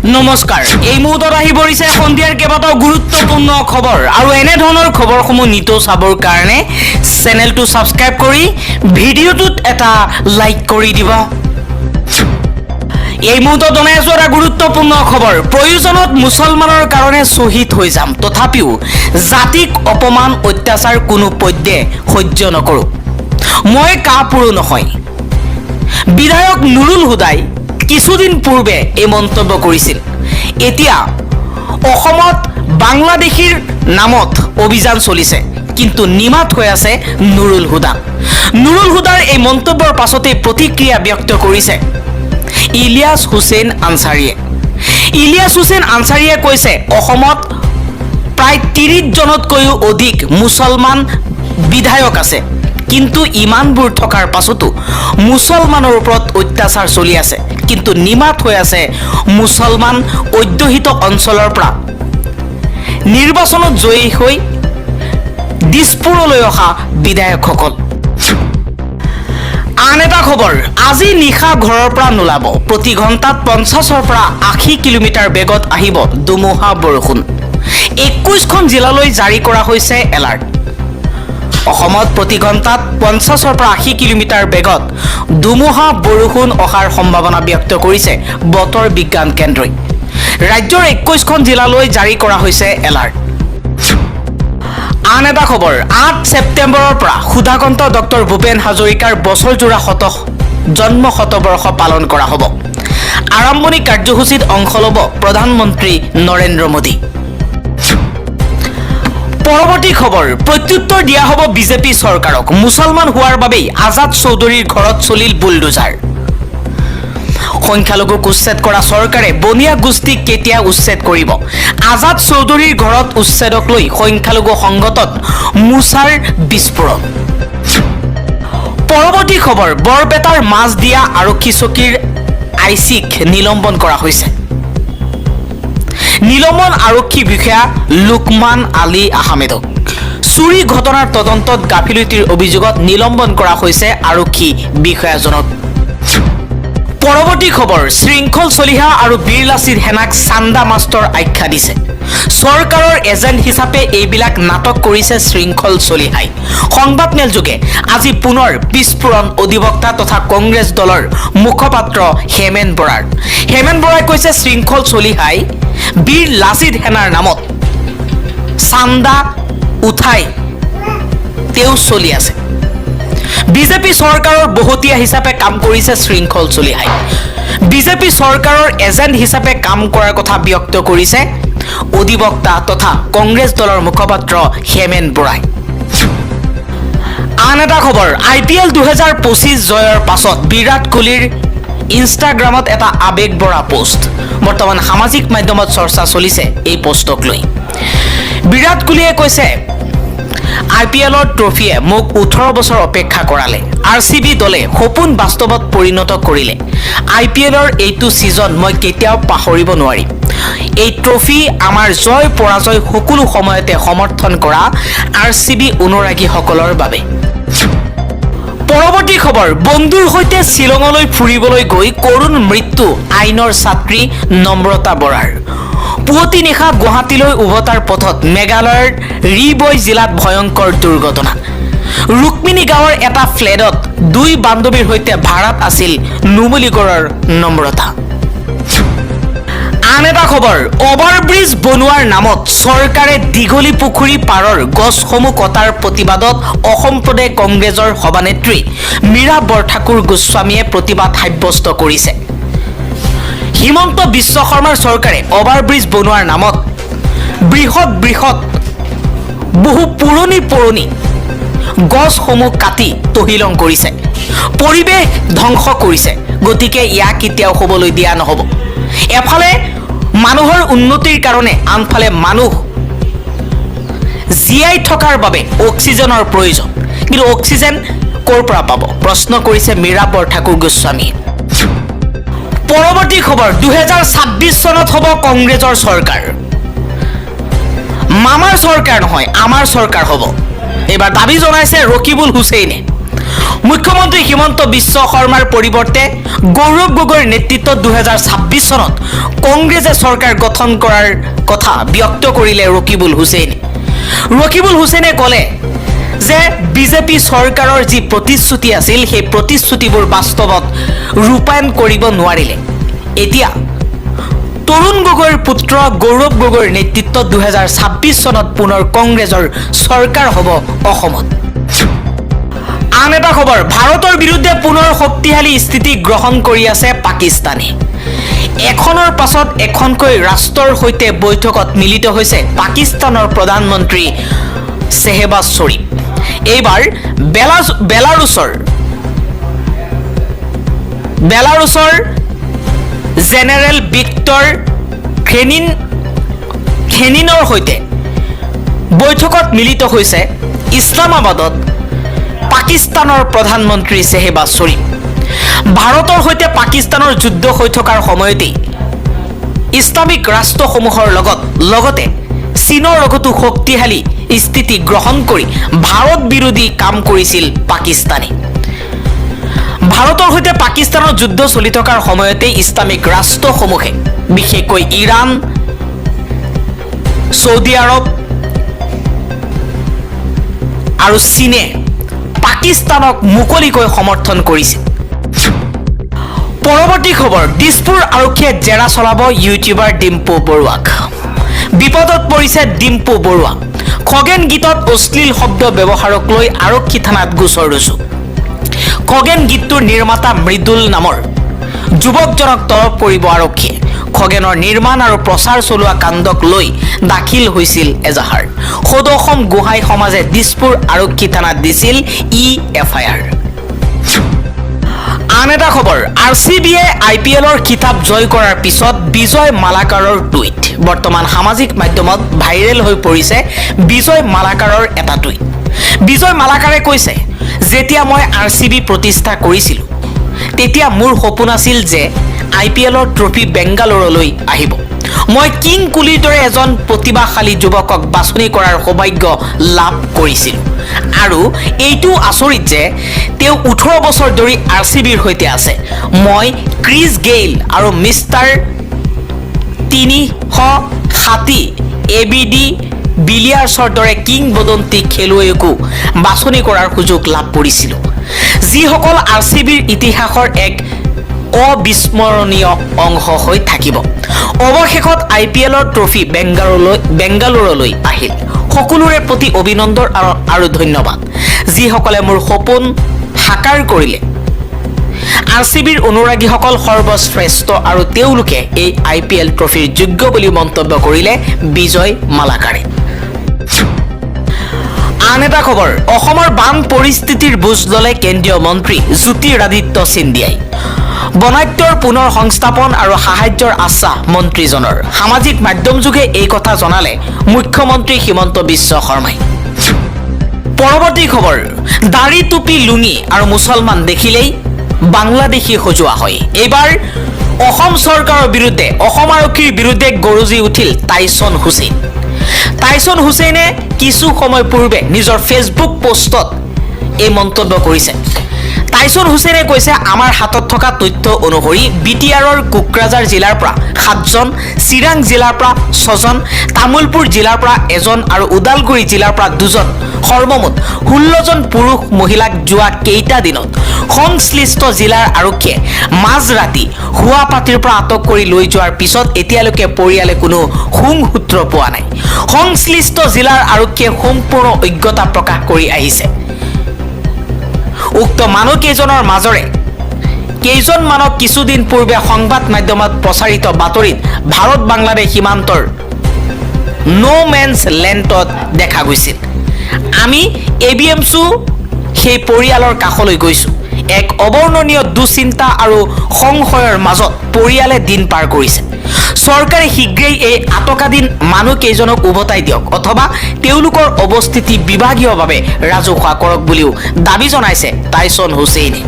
নমস্কাৰ এই মুহূৰ্তত আহি পৰিছে সন্ধিয়াৰ কেইবাটাও গুৰুত্বপূৰ্ণ খবৰ আৰু এনে ধৰণৰ খবৰসমূহ নিতৌ চাবৰ কাৰণে চেনেলটো সাবস্ক্ৰাইব কৰি ভিডিঅ'টোত এটা লাইক কৰি দিব। এই মুহূৰ্তত জনাই আছো এটা গুৰুত্বপূৰ্ণ খবৰ। প্ৰয়োজনত মুছলমানৰ কাৰণে শ্বহীদ হৈ যাম, তথাপিও জাতিক অপমান অত্যাচাৰ কোনো পধ্যে সহ্য নকৰোঁ। মই কাপুৰুষ নহয়। বিধায়ক নুৰুল হুদাই কিছুদিন পূৰ্বে এই মন্তব্য কৰিছিল। এতিয়া অসমত বাংলাদেশীৰ নামত অভিযান চলিছে, কিন্তু নিমাত হৈ আছে নুৰুল হুদা। নুৰুল হুদাৰ এই মন্তব্যৰ পাছতে প্ৰতিক্ৰিয়া ব্যক্ত কৰিছে ইলিয়াছ হুছেইন আনচাৰীয়ে। ইলিয়াছ হুছেইন আনচাৰীয়ে কৈছে অসমত প্ৰায় 30 জনতকৈও অধিক মুছলমান বিধায়ক আছে, কিন্তু ইমানবোৰ থকাৰ পাছতো মুছলমানৰ ওপৰত অত্যাচাৰ চলি আছে, কিন্তু নিমাত হৈ আছে মুছলমান অধ্যুষিত অঞ্চলৰ পৰা নিৰ্বাচনত জয়ী হৈ দিছপুৰলৈ অহা বিধায়কসকল। আন এটা খবৰ, আজি নিশা ঘৰৰ পৰা নোলাব। প্ৰতি ঘণ্টাত 50ৰ পৰা 80 কিলোমিটাৰ বেগত আহিব ধুমুহা বৰষুণ। 21খন জিলালৈ জাৰি কৰা হৈছে এলাৰ্ট। অসমত প্ৰতি ঘণ্টাত 50ৰ পৰা 80 কিলোমিটাৰ বেগত ধুমুহা বৰষুণ অহাৰ সম্ভাৱনা ব্যক্ত কৰিছে বতৰ বিজ্ঞান কেন্দ্ৰই। ৰাজ্যৰ 21খন জিলালৈ জাৰি কৰা হৈছে এলাৰ্ট। আন এটা খবৰ, 8 ছেপ্টেম্বৰৰ পৰা সুধাকন্ত ডক্টৰ ভূপেন হাজৰিকাৰ বছৰজোৰা জন্ম শতবৰ্ষ পালন কৰা হ'ব। আৰম্ভণি কাৰ্যসূচীত অংশ ল'ব প্ৰধানমন্ত্ৰী নৰেন্দ্ৰ মোদী। পৰৱৰ্তী খবৰ, প্ৰত্যুত্তৰ দিয়া হ'ব বিজেপি চৰকাৰক। মুছলমান হোৱাৰ বাবেই আজাদ চৌধুৰীৰ ঘৰত চলিল বুলডোজাৰ। সংখ্যালঘুক উচ্ছেদ কৰা চৰকাৰে বনিয়া গোষ্ঠীক কেতিয়া উচ্ছেদ কৰিব? আজাদ চৌধুৰীৰ ঘৰত উচ্ছেদক লৈ সংখ্যালঘু সংগঠনত মোৰ্চাৰ বিস্ফোৰণ। পৰৱৰ্তী খবৰ, বৰপেটাৰ মাছদিয়া আৰক্ষী চকীৰ আইচিক নিলম্বন কৰা হৈছে। নিলম্বন আৰক্ষী বিষয়া লুকমান আলী আহমেদক চুৰি ঘটনাৰ তদন্তত গাফিলতিৰ অভিযোগত নিলম্বন কৰা হৈছে আৰক্ষী বিষয়াজনক। পৰৱৰ্তী খবৰ, শৃংখল চলিহা আৰু বীৰ লাচিত সেনাক চান্দা মাষ্টৰ আখ্যা দিছে। চৰকাৰৰ এজেণ্ট হিচাপে এইবিলাক নাটক কৰিছে শৃংখল চলিহাই। সংবাদমেল যোগে আজি পুনৰ বিস্ফোৰণ অধিবক্তা তথা কংগ্ৰেছ দলৰ মুখপাত্ৰ হেমেন বৰাৰ। হেমেন বৰাই কৈছে শৃংখল চলিহাই বীৰ লাচিত সেনাৰ নামত চান্দা উঠাই তেওঁ চলি আছে। বিজেপি চৰকাৰৰ বহতীয়া হিচাপে কাম কৰিছে শৃংখল চলিহাই। বিজেপি চৰকাৰৰ এজেণ্ট হিচাপে কাম কৰাৰ কথা ব্যক্ত কৰিছে অধিবক্তা তথা কংগ্ৰেছ দলৰ মুখপাত্ৰ হেমেন বৰাই। আন এটা খবৰ, IPL 2025 জয়ৰ পাছত বিৰাট কোহলীৰ ইনষ্টাগ্ৰামত এটা আবেগ ভৰা পোষ্ট। বৰ্তমান সামাজিক মাধ্যমত চৰ্চা চলিছে এই পোষ্টক লৈ। বিৰাট কোহলীয়ে কৈছে IPLৰ ট্ৰফিয়ে মোক 18 বছৰ অপেক্ষা কৰালে। RCB দলে সপোন বাস্তৱত পৰিণত কৰিলে। IPLৰ এইটো ছিজন মই কেতিয়াও পাহৰিব নোৱাৰিম। এই ট্ৰফি আমাৰ জয় পৰাজয় সকলো সময়তে সমৰ্থন কৰা RCB অনুৰাগীসকলৰ বাবে। পৰৱৰ্তী খবৰ, বন্ধুৰ সৈতে শ্বিলঙলৈ ফুৰিবলৈ গৈ কৰুণ মৃত্যু আইনৰ ছাত্ৰী নম্ৰতা বৰাৰ। পুৱতি নিশা গুৱাহাটীলৈ উভতাৰ পথত মেঘালয়ৰ ৰিবই জিলাত ভয়ংকৰ দুৰ্ঘটনা। ৰুক্মিণী গাঁৱৰ এটা ফ্লেটত 2 বান্ধৱীৰ সৈতে ভাড়াত আছিল নুমলীগড়ৰ নম্ৰতা। আন এটা খবৰ, অভাৰব্ৰিজ বনোৱাৰ নামত চৰকাৰে দীঘলী পুখুৰী পাৰৰ গছসমূহ কটাৰ প্ৰতিবাদত অসম প্ৰদেশ কংগ্ৰেছৰ সভানেত্ৰী মীৰা বৰঠাকুৰ গোস্বামীয়ে প্ৰতিবাদ সাব্যস্ত কৰিছে। হিমন্ত বিশ্ব শৰ্মাৰ চৰকাৰে অভাৰব্ৰিজ বনোৱাৰ নামত বৃহৎ বহু পুৰণি গছসমূহ কাটি তহিলং কৰিছে, পৰিৱেশ ধ্বংস কৰিছে। গতিকে ইয়াক কেতিয়াও হ'বলৈ দিয়া নহ'ব। এফালে মানুহৰ উন্নতিৰ কাৰণে আনফালে মানুহ জীয়াই থকাৰ বাবে অক্সিজেনৰ প্ৰয়োজন, কিন্তু অক্সিজেন ক'ৰ পৰা পাব? প্ৰশ্ন কৰিছে মীৰা বৰঠাকুৰ গোস্বামীয়ে। পৰৱৰ্তী খবৰ, 2026 চনত হ'ব কংগ্ৰেছৰ চৰকাৰ। মামাৰ চৰকাৰ নহয়, আমাৰ চৰকাৰ হ'ব। এইবাৰ দাবী জনাইছে ৰকিবুল হুছেইনে। মুখ্যমন্ত্ৰী হিমন্ত বিশ্ব শৰ্মাৰ পৰিৱৰ্তে গৌৰৱ গগৈৰ নেতৃত্বত 2026 চনত কংগ্ৰেছে চৰকাৰ গঠন কৰাৰ কথা ব্যক্ত কৰিলে ৰকিবুল হুছেইনে। ৰকিবুল হুছেইনে ক'লে যে বিজেপি চৰকাৰৰ যি প্ৰতিশ্ৰুতি আছিল সেই প্ৰতিশ্ৰুতিবোৰ বাস্তৱত ৰূপায়ণ কৰিব নোৱাৰিলে। এতিয়া তৰুণ গগৈৰ পুত্ৰ গৌৰৱ গগৈৰ নেতৃত্বত 2026 চনত পুনৰ কংগ্ৰেছৰ চৰকাৰ হ'ব অসমত। আন এটা খবৰ, ভাৰতৰ বিৰুদ্ধে পুনৰ শক্তিশালী স্থিতি গ্ৰহণ কৰি আছে পাকিস্তানে। এখনৰ পাছত এখনকৈ ৰাষ্ট্ৰৰ সৈতে বৈঠকত মিলিত হৈছে পাকিস্তানৰ প্ৰধানমন্ত্ৰী শ্বেহবাজ শ্বৰীফ। এইবাৰ বেলাৰুছৰ জেনেৰেল ভিক্টৰ খেনিনৰ সৈতে বৈঠকত মিলিত হৈছে ইছলামাবাদত পাকিস্তানৰ প্ৰধানমন্ত্ৰী শ্বেহবাজ শ্বৰীফ। ভাৰতৰ সৈতে পাকিস্তানৰ যুদ্ধ হৈ থকাৰ সময়তেই ইছলামিক ৰাষ্ট্ৰসমূহৰ লগতে চীনৰ লগতো শক্তিশালী স্থিতি গ্ৰহণ কৰি ভাৰত বিৰোধী কাম কৰিছিল পাকিস্তানে। ভাৰতৰ সৈতে পাকিস্তানৰ যুদ্ধ চলি থকাৰ সময়তে ইছলামিক ৰাষ্ট্ৰসমূহে বিশেষকৈ ইৰাণ, ছৌদি আৰৱ আৰু চীনে পাকিস্তানক মুকলিকৈ সমৰ্থন কৰিছে। পৰৱৰ্তী খবৰ, দিছপুৰ আৰক্ষীয়ে জেৰা চলাব ইউটিউবাৰ ডিম্পু বৰুৱাক। বিপদত পৰিছে ডিম্পু বৰুৱা। খগেন গীতত অশ্লীল শব্দ ব্যৱহাৰক লৈ আৰক্ষী থানাত গোচৰ ৰুজু। খগেন গীতটোৰ নিৰ্মাতা মৃদুল নামৰ যুৱকজনক তলব কৰিব আৰক্ষীয়ে। খগেনৰ নিৰ্মাণ আৰু প্ৰচাৰ চলোৱা কাণ্ডক লৈ দাখিল হৈছিল এজাহাৰ। সদৌ অসম গোহাঁই সমাজে দিছপুৰ আৰক্ষী থানাত দিছিল EFIR। আন এটা খবৰ, RCBয়ে IPLৰ খিতাপ জয় কৰাৰ পিছত বিজয় মালাকাৰৰ টুইট। বৰ্তমান সামাজিক মাধ্যমত ভাইৰেল হৈ পৰিছে বিজয় মালাকাৰৰ এটা টুইট। বিজয় মালাকাৰে কৈছে, যেতিয়া মই RCB প্ৰতিষ্ঠা কৰিছিলোঁ তেতিয়া মোৰ সপোন আছিল যে IPLৰ ট্ৰফি বেংগালুৰুলৈ আহিব। মই কিং কোহলিৰ দৰে এজন প্ৰতিভাশালী যুৱকক বাছনি কৰাৰ সৌভাগ্য লাভ কৰিছিলোঁ। আৰু এইটো আচৰিত যে তেওঁ 18 বছৰ ধৰি RCBৰ সৈতে আছে। মই ক্ৰিছ গেইল আৰু মিষ্টাৰ 360 ABD বিলিয়াৰ্ছৰ দৰে কিংবদন্তি খেলুৱৈকো বাছনি কৰাৰ সুযোগ লাভ কৰিছিলোঁ, যিসকল RCBৰ ইতিহাসৰ এক অবিস্মৰণীয় অংশ হৈ থাকিব। অৱশেষত IPLৰ ট্ৰফি বেংগালুৰুলৈ আহিল। সকলোৰে প্ৰতি অভিনন্দন আৰু ধন্যবাদ, যিসকলে মোৰ সপোন সাকাৰ কৰিলে। RCBৰ অনুৰাগীসকল সৰ্বশ্ৰেষ্ঠ আৰু তেওঁলোকে এই IPL ট্ৰফিৰ যোগ্য বুলি মন্তব্য কৰিলে বিজয় মালাকাৰে। আন এটা খবৰ, অসমৰ বান পৰিস্থিতিৰ বুজ ল'লে কেন্দ্ৰীয় মন্ত্ৰী জ্যোতিৰাদিত্য সিন্ধিয়াই। বনাত্যৰ পুনৰ সংস্থাপন আৰু সাহায্যৰ আশ্বাস মন্ত্ৰীজনৰ। সামাজিক মাধ্যমযোগে এই কথা জনালে মুখ্যমন্ত্ৰী হিমন্ত বিশ্ব শৰ্মাই। পৰৱৰ্তী খবৰ, দাড়ি টুপি লুঙি আৰু মুছলমান দেখিলেই বাংলাদেশী সজোৱা হয়। এইবাৰ অসম চৰকাৰৰ বিৰুদ্ধে অসম আৰক্ষীৰ বিৰুদ্ধে গৰজি উঠিল টাইছন হুছেইন। টাইছন হুছেইনে কিছু সময় পূৰ্বে নিজৰ ফেচবুক পোষ্টত এই মন্তব্য কৰিছে। টাইছন হুছেইনে কৈছে, আমাৰ হাতত থকা তথ্য অনুসৰি BTRৰ কোকৰাঝাৰ জিলাৰ পৰা 7জন, চিৰাং জিলাৰ পৰা 6জন, তামুলপুৰ জিলাৰ পৰা 1জন আৰু ওদালগুৰি জিলাৰ পৰা 2জন, সৰ্বমুঠ 16জন পুৰুষ মহিলাক যোৱা কেইটা দিনত সংশ্লিষ্ট জিলাৰ আৰক্ষীয়ে মাজৰাতি হুৱাপাতিৰ পৰা আটক কৰি লৈ যোৱাৰ পিছত এতিয়ালৈকে পৰিয়ালে কোনো সূত্ৰ পোৱা নাই। সংশ্লিষ্ট জিলাৰ আৰক্ষীয়ে সম্পূৰ্ণ অজ্ঞতা প্ৰকাশ কৰি আহিছে। উক্ত মানুহকেইজনৰ মাজৰে কেইজনমানক কিছুদিন পূৰ্বে সংবাদ মাধ্যমত প্ৰচাৰিত বাতৰিত ভাৰত বাংলাদেশ সীমান্তৰ ন' মেন্স লেণ্ডত দেখা গৈছিল। আমি ABMছো সেই পৰিয়ালৰ কাষলৈ গৈছোঁ। এক অবৰ্ণনীয় দুশ্চিন্তা আৰু সংশয়ৰ মাজত পৰিয়ালে দিন পাৰ কৰিছে। চৰকাৰে শীঘ্ৰেই এই আটকাধীন মানুহকেইজনক উভতাই দিয়ক অথবা তেওঁলোকৰ অৱস্থিতি বিভাগীয়ভাৱে ৰাজহুৱা কৰক বুলিও দাবী জনাইছে টাইছন হুছেইনে।